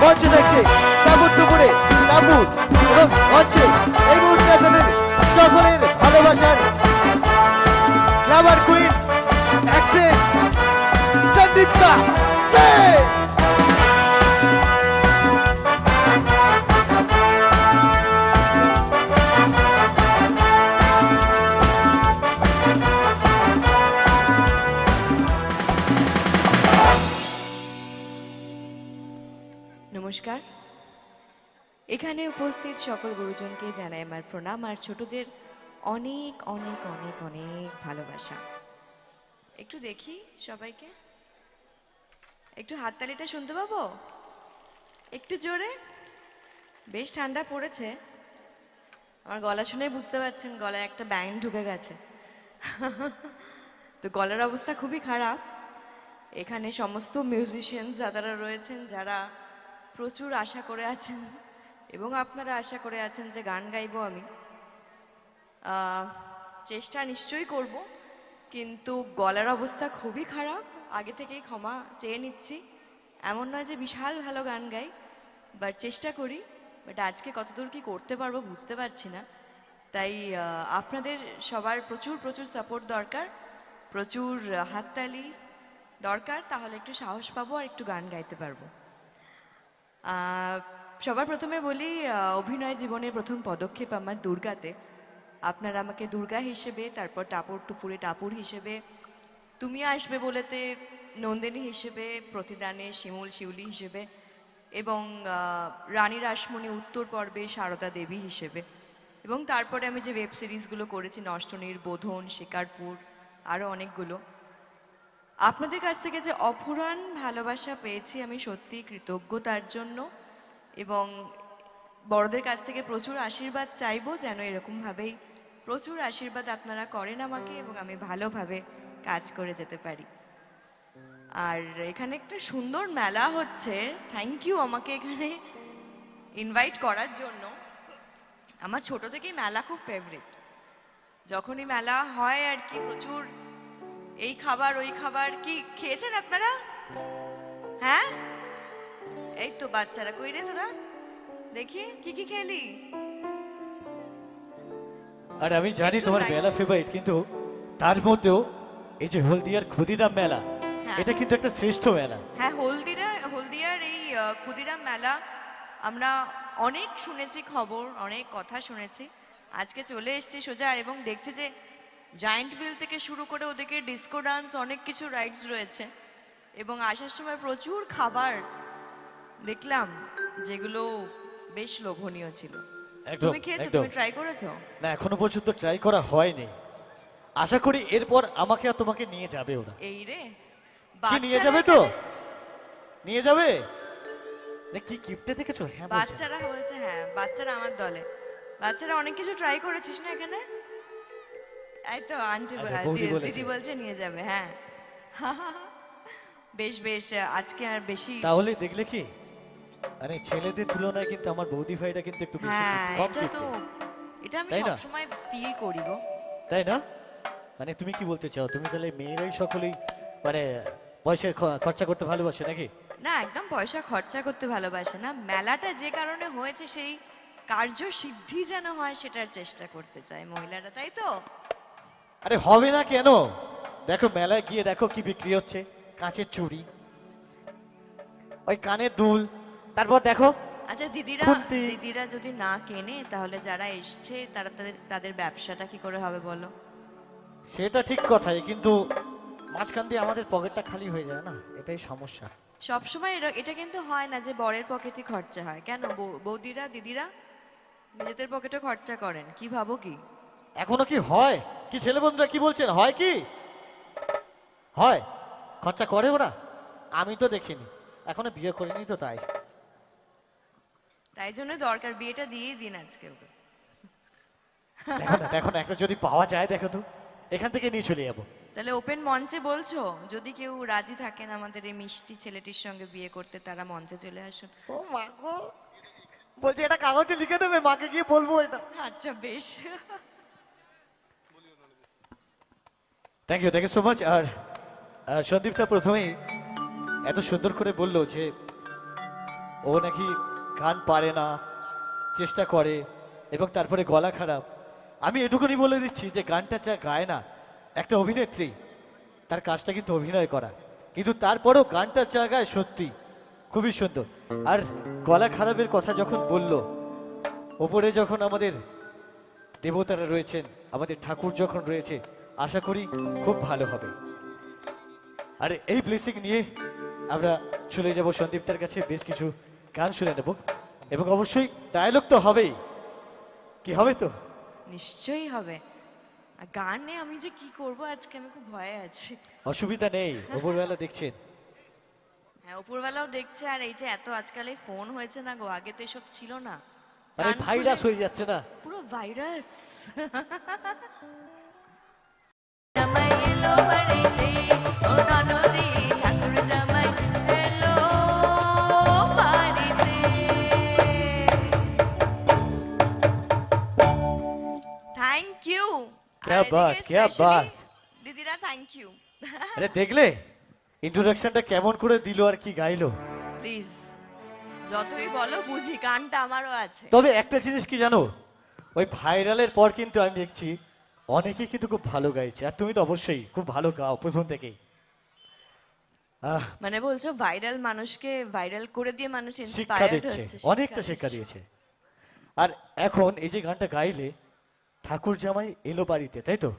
মঞ্চে থাকছে তাবুর টুকুরে তাবু এবং মঞ্চে এই মুহূর্তে আপনাদের সকলের ভালোবাসার Glamour queen actress Sandipta Sen. নমস্কার। এখানে উপস্থিত সকল গুরুজনকে জানাই আমার প্রণাম আর ছোটদের অনেক অনেক অনেক অনেক ভালোবাসা। একটু দেখি সবাইকে, একটু হাততালিটা শুনতে পাবো একটু জোরে। বেশ ঠান্ডা পড়েছে, আমার গলা শুনেই বুঝতে পারছেন গলায় একটা ব্যান্ড ঢুকে গেছে। তো গলার অবস্থা খুবই খারাপ। এখানে সমস্ত মিউজিশিয়ানস দাদারা রয়েছেন যারা প্রচুর আশা করে আছেন এবং আপনারা আশা করে আছেন যে গান গাইবো আমি। চেষ্টা নিশ্চয়ই করব, কিন্তু গলার অবস্থা খুবই খারাপ। আগে থেকেই ক্ষমা চেয়ে নিচ্ছি। এমন নয় যে বিশাল ভালো গান গাই, বাট চেষ্টা করি। বাট আজকে কতদূর কি করতে পারবো বুঝতে পারছি না। তাই আপনাদের সবার প্রচুর প্রচুর সাপোর্ট দরকার, প্রচুর হাততালি দরকার, তাহলে একটু সাহস পাবো আর একটু গান গাইতে পারবো। সবার প্রথমে বলি, অভিনয় জীবনের প্রথম পদক্ষেপ আমার দুর্গাতে। আপনারা আমাকে দুর্গা হিসেবে, তারপর টাপুর টুপুরে টাপুর হিসেবে, তুমি আসবে বলেতে নন্দিনী হিসেবে, প্রতিদানে শিমুল শিউলি হিসেবে এবং রানী রাসমণি উত্তর পর্বে সারদা দেবী হিসেবে, এবং তারপরে আমি যে ওয়েব সিরিজগুলো করেছি নষ্টনীর, বোধন, শিকারপুর, আরও অনেকগুলো। আপনাদের কাছ থেকে যে অফুরান ভালোবাসা পেয়েছি আমি সত্যিই কৃতজ্ঞ তার জন্য, এবং বড়দের কাছ থেকে প্রচুর আশীর্বাদ চাইবো যেন এরকমভাবেই প্রচুর আশীর্বাদ আপনারা করেন আমাকে এবং আমি ভালোভাবে কাজ করে যেতে পারি। আর এখানে একটা সুন্দর মেলা হচ্ছে, থ্যাংক ইউ আমাকে এখানে ইনভাইট করার জন্য। আমার ছোট থেকেই মেলা খুব ফেভারিট। যখনই মেলা হয় আর কি, প্রচুর এই খাবার ওই খাবার। কি খেয়েছেন আপনারা? হ্যাঁ, এই তো বাচ্চারা, কই রে তোরা, দেখি কি কি খেলি। আর আমি জানি তোমার মেলা ফেভারিট, কিন্তু তার মধ্যেও এই যে হলদিয়ার ক্ষুদিরাম মেলা, এটা কিন্তু একটা শ্রেষ্ঠ মেলা। হ্যাঁ, হলদিয়ার এই ক্ষুদিরাম মেলা আমরা অনেক শুনেছি খবর, অনেক কথা শুনেছি। আজকে চলে এসেছি সোজা, এবং দেখছি যে জায়েন্ট বিল থেকে শুরু করে ওদিকে ডিস্কো ডান্স, অনেক কিছু রাইডস রয়েছে, এবং আসার সময় প্রচুর খাবার দেখলাম যেগুলো বেশ লোভনীয় ছিল। তুমি খেয়েছো? তুমি ট্রাই করেছো? না, এখনো পর্যন্ত ট্রাই করা হয়নি। আশা করি এরপর আমাকে আর তোমাকে নিয়ে যাবে ওরা। এই রে, কি নিয়ে যাবে? তো নিয়ে যাবে না? কি গিফটে দেখেছো? হ্যাঁ, বাচ্চারা বলছে, হ্যাঁ বাচ্চারা আমার দলে। বাচ্চারা অনেক কিছু ট্রাই করেছিস না এখানে? এই তো আন্টি দিদি বলছে নিয়ে যাবে। হ্যাঁ, বেশ বেশ। আজকে আর বেশি তাহলে দেখলে কি, মানে ছেলেদের তুলনায় কিন্তু আমার বৌদি ভাইরা কিন্তু একটু বেশি কম গিফট। এটা আমি সব সময় ফিল করি গো। তাই না? মানে তুমি কি বলতে চাও? তুমি তাহলে মেয়েরাই সকলেই মানে পয়সা খরচা করতে ভালোবাসে নাকি? না, একদম পয়সা খরচা করতে ভালোবাসে না। মেলাটা যে কারণে হয়েছে সেই কার্য সিদ্ধি যেন হয় সেটার চেষ্টা করতে চায় মহিলারা, তাই তো? আরে হবে না কেন? দেখো মেলায় গিয়ে দেখো কি বিক্রি হচ্ছে। কাঁচের চুড়ি, ওই কানের দুল, তারপর দেখো। আচ্ছা, দিদিরা যদি না কেনে তাহলে যারা এসছে তারা তাদের ব্যবসাটা কি করে হবে বলো? সেটা ঠিক কথাই, কিন্তু মাঝখান দিয়ে আমাদের পকেটটা খালি হয়ে যায় না, এটাই সমস্যা। সবসময় এটা কিন্তু হয় না যে বরের পকেটে খরচা হয়। কেন বৌদিরা দিদিরা নিজেদের পকেটে খরচা করেন? কি ভাবো কি? এখনো কি হয়? কি ছেলে বন্ধুরা কি বলছেন, হয় কি? হয়, খরচা করে ওরা? আমি তো দেখিনি, এখনো বিয়ে করিনি তো, তাই জন্য দরকার বিয়েটা দিয়েই দিন আজকে ওকে। দেখো না, একটা যদি পাওয়া যায় দেখো তো, এখান থেকে নিয়ে চলে যাবো। তাহলে ওপেন মঞ্চে বলছো, যদি কেউ রাজি থাকেন আমাদের এই মিষ্টি ছেলেটির সঙ্গে বিয়ে করতে, তারা মঞ্চে চলে আসুন। ও মা গো, বলছে এটা কাগজে লিখে দেবে, মাকে গিয়ে বলবো এটা। আচ্ছা বেশ। Thank you so much. আর সন্দীপটা প্রথমেই এত সুন্দর করে বললো যে ও নাকি গান পারে না, চেষ্টা করে এবং তারপরে গলা খারাপ। আমি এটুকুনি বলে দিচ্ছি যে গানটা যা গায় না একটা অভিনেত্রী, তার কাজটা কিন্তু অভিনয় করা, কিন্তু তারপরেও গানটা যা গায় সত্যি খুবই সুন্দর। আর গলা খারাপের কথা যখন বলল, ওপরে যখন আমাদের দেবতারা রয়েছেন, আমাদের ঠাকুর যখন রয়েছে, আশা করি খুব ভালো হবে। আর এই ব্লেসিং নিয়ে আমরা চলে যাব সন্দীপটার কাছে, বেশ কিছু গান শুনে নেব এবং অবশ্যই ডায়লগ তো হবেই। কি হবে তো? নিশ্চয়ই হবে। আর গানে আমি যে কি করব আজকে, আমি খুব ভয়ে আছি। অসুবিধা নেই, ওপরবেলা দেখছেন। হ্যাঁ, উপরবেলাও দেখছে। আর এই যে এত আজকাল এই ফোন হয়েছে না গো, আগে তো এসব ছিল না। আরে গান ভাইরাস খুলে- হয়ে যাচ্ছে না? পুরো ভাইরাস। জামাই এলো বাড়িতে, ও ননদে, ঠাকুর জামাই এলো বাড়িতে। Thank you. क्या बात, क्या बात। দিদিরা থ্যাংক ইউ। আরে দেখলে ইন্ট্রোডাকশনটা কেমন করে দিল আর কি গাইলো। প্লিজ, যতই বলো বুঝি, গানটা আমারও আছে। তবে একটা জিনিস কি জানো, ওই ভাইরালের পর কিন্তু আমি দেখছি অনেকেই কিন্তু খুব ভালো গাইছে, আর তুমি তো অবশ্যই খুব ভালো গাও প্রথম থেকেই। মানে বলছো ভাইরাল মানুষকে ভাইরাল করে দিয়ে মানুষ শিক্ষা ইন্সপায়ার্ড দিচ্ছে, হচ্ছে, অনেকটা শিক্ষা দিয়েছে। আর এখন এই যে গানটা গাইলে, ঠাকুর জামাই এলো বাড়িতে, তাই তো?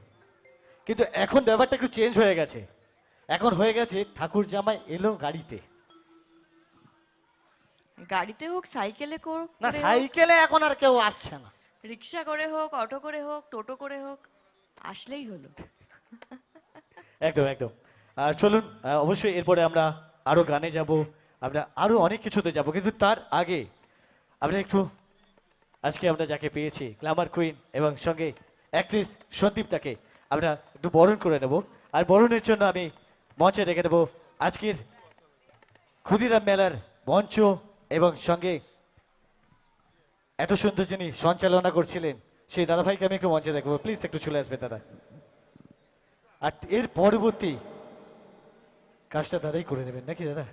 কিন্তু এখন ব্যাপারটা একটু চেঞ্জ হয়ে গেছে, এখন হয়ে গেছে ঠাকুর জামাই এলো গাড়িতে। গাড়িতে হোক, সাইকেলে হোক, না, সাইকেলে এখন আর কেউ আসছে না। রিক্সা করে হোক, অটো করে হোক, টোটো করে হোক, আসলেই হলো। একদম একদম। আর চলুন, অবশ্যই এরপরে আমরা আরো গানে যাব, আমরা আরো অনেক কিছুতে যাব, কিন্তু তার আগে আমরা একটু আজকে আমরা যাকে পেয়েছি, গ্ল্যামার কুইন এবং সঙ্গে অ্যাক্ট্রেস সন্দীপটাকে আমরা একটু বরণ করে নেব। আর বরণের জন্য আমি মঞ্চে রেখে দেবো আজকের ক্ষুদিরাম মেলার মঞ্চ এবং সঙ্গে এত সুন্দর যিনি সঞ্চালনা করছিলেন সেই দাদাভাইকে আমি একটু মঞ্চে দেখবো, প্লিজ একটু চলে আসবেন দাদা। আর এর পরবর্তী কাজটা দাদাই করে দেবেন নাকি দাদা?